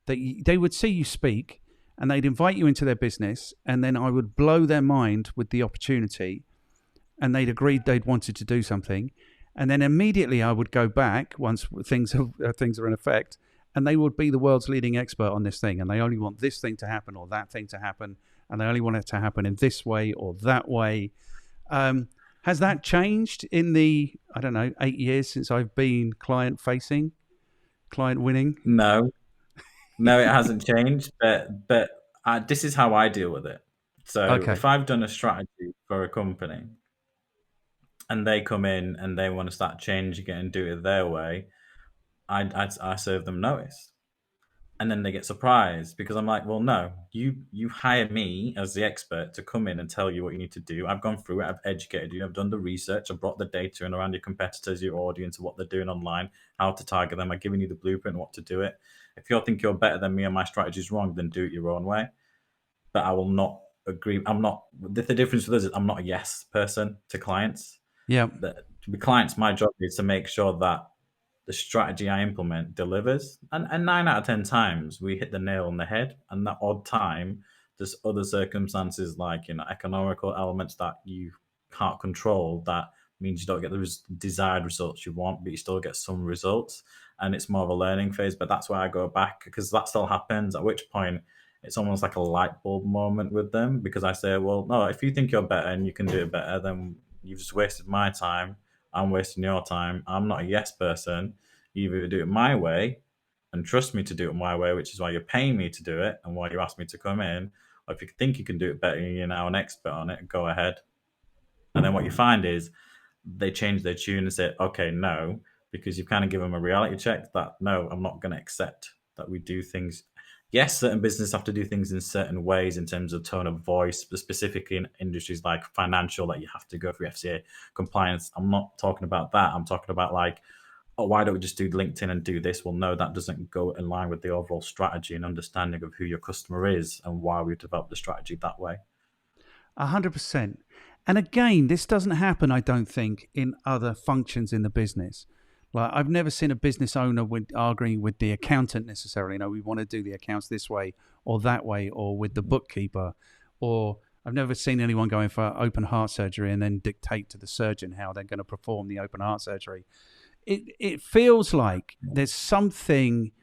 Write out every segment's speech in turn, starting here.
that they would see you speak and they'd invite you into their business, and then I would blow their mind with the opportunity, and they'd agreed they'd wanted to do something, and then immediately I would go back once things are in effect, and they would be the world's leading expert on this thing, and they only want this thing to happen or that thing to happen, and they only want it to happen in this way or that way. Um, has that changed in the, I don't know, 8 years since I've been client facing, client winning? No, no, it hasn't changed. But this is how I deal with it. So Okay. if I've done a strategy for a company and they come in and they want to start changing it and do it their way, I serve them notice. And then they get surprised because I'm like, well, no, you hire me as the expert to come in and tell you what you need to do. I've gone through it, I've educated you, I've done the research, I've brought the data in around your competitors, your audience, what they're doing online, how to target them. I've given you the blueprint, what to do it. If you think you're better than me and my strategy is wrong, then do it your own way. But I will not agree. I'm not. The difference with us is I'm not a yes person to clients. Yeah. With clients, my job is to make sure that the strategy I implement delivers. And 9 out of 10 times we hit the nail on the head. And that odd time, there's other circumstances like economical elements that you can't control. That means you don't get the desired results you want, but you still get some results. And it's more of a learning phase. But that's where I go back because that still happens. At which point, it's almost like a light bulb moment with them because I say, well, no, if you think you're better and you can do it better, then you've just wasted my time. I'm wasting your time. I'm not a yes person. You either do it my way and trust me to do it my way, which is why you're paying me to do it and why you asked me to come in. Or if you think you can do it better and you're now an expert on it, go ahead. And then what you find is they change their tune and say, okay, no, because you've kind of given them a reality check that no, I'm not going to accept that we do things. Yes, certain businesses have to do things in certain ways in terms of tone of voice, but specifically in industries like financial that you have to go through FCA compliance. I'm not talking about that. I'm talking about like, oh, why don't we just do LinkedIn and do this? Well, no, that doesn't go in line with the overall strategy and understanding of who your customer is and why we've developed the strategy that way. 100%. And again, this doesn't happen, I don't think, in other functions in the business. Like, I've never seen a business owner arguing with the accountant necessarily. We want to do the accounts this way or that way, or with the bookkeeper. Or I've never seen anyone going for open heart surgery and then dictate to the surgeon how they're going to perform the open heart surgery. It feels like there's something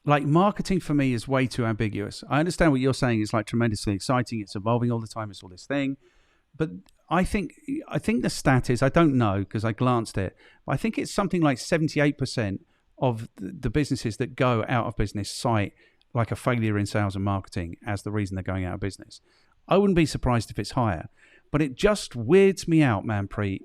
like marketing for me is way too ambiguous. I understand what you're saying is like tremendously exciting. It's evolving all the time. It's all this thing, but I think the stat is, I don't know because I glanced at it, but I think it's something like 78% of the businesses that go out of business cite like a failure in sales and marketing as the reason they're going out of business. I wouldn't be surprised if it's higher, but it just weirds me out, Manpreet.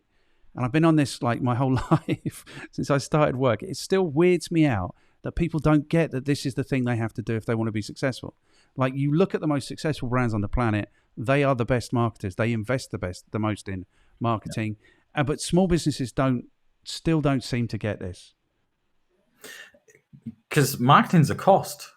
And I've been on this like my whole life since I started work. It still weirds me out that people don't get that this is the thing they have to do if they want to be successful. Like, you look at the most successful brands on the planet, they are the best marketers. They invest the most in marketing. But small businesses still don't seem to get this. Because marketing's a cost.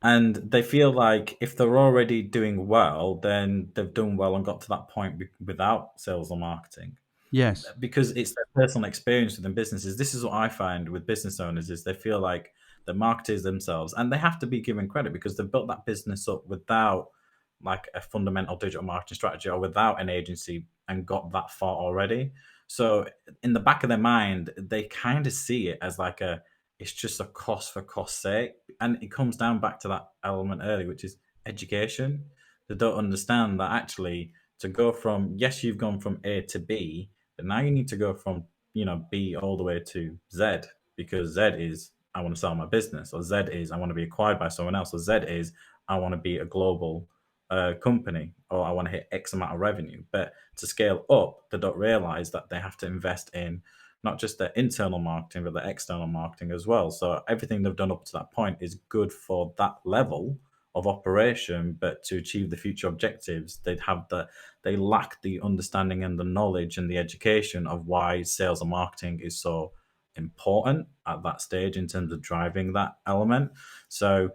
And they feel like if they're already doing well, then they've done well and got to that point without sales or marketing. Yes. Because it's their personal experience within businesses. This is what I find with business owners is they feel like the marketers themselves, and they have to be given credit because they've built that business up without like a fundamental digital marketing strategy or without an agency and got that far already. So in the back of their mind, they kind of see it as like it's just a cost for cost's sake. And it comes down back to that element earlier, which is education. They don't understand that actually to go from, yes, you've gone from A to B, but now you need to go from, B all the way to Z because Z is I want to sell my business, or Z is I want to be acquired by someone else, or Z is I want to be a global company, or I want to hit X amount of revenue. But to scale up, they don't realize that they have to invest in not just their internal marketing, but their external marketing as well. So everything they've done up to that point is good for that level of operation, but to achieve the future objectives, they lack the understanding and the knowledge and the education of why sales and marketing is so important at that stage in terms of driving that element. So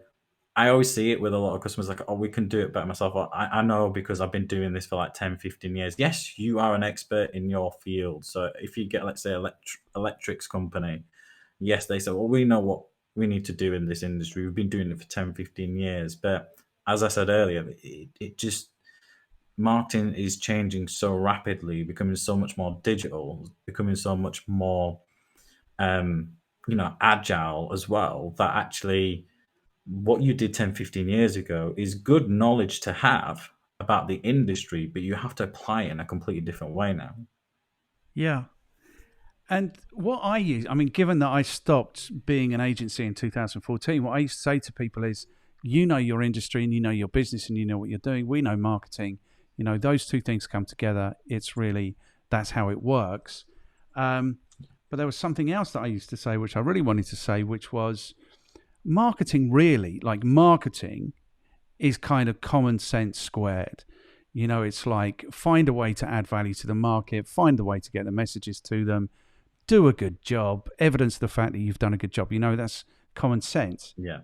I always see it with a lot of customers like, oh, we can do it better myself. Or, I know because I've been doing this for like 10, 15 years. Yes, you are an expert in your field. So if you get, let's say, electrics company, yes, they say, well, we know what we need to do in this industry. We've been doing it for 10, 15 years. But as I said earlier, it just, marketing is changing so rapidly, becoming so much more digital, becoming so much more, agile as well, that actually what you did 10, 15 years ago is good knowledge to have about the industry, but you have to apply it in a completely different way now. Yeah. And what I use, I mean, given that I stopped being an agency in 2014, what I used to say to people is, you know your industry and you know your business and you know what you're doing. We know marketing. Those two things come together. It's really, that's how it works. But there was something else that I used to say, which I really wanted to say, which was marketing really, like marketing is kind of common sense squared. It's like find a way to add value to the market, find a way to get the messages to them, do a good job, evidence the fact that you've done a good job. That's common sense. Yeah.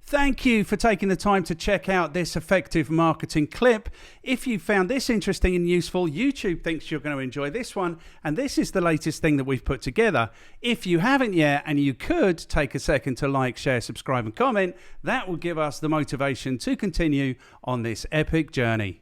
Thank you for taking the time to check out this effective marketing clip. If you found this interesting and useful, YouTube thinks you're going to enjoy this one, and this is the latest thing that we've put together. If you haven't yet, and you could take a second to like, share, subscribe, and comment, that will give us the motivation to continue on this epic journey.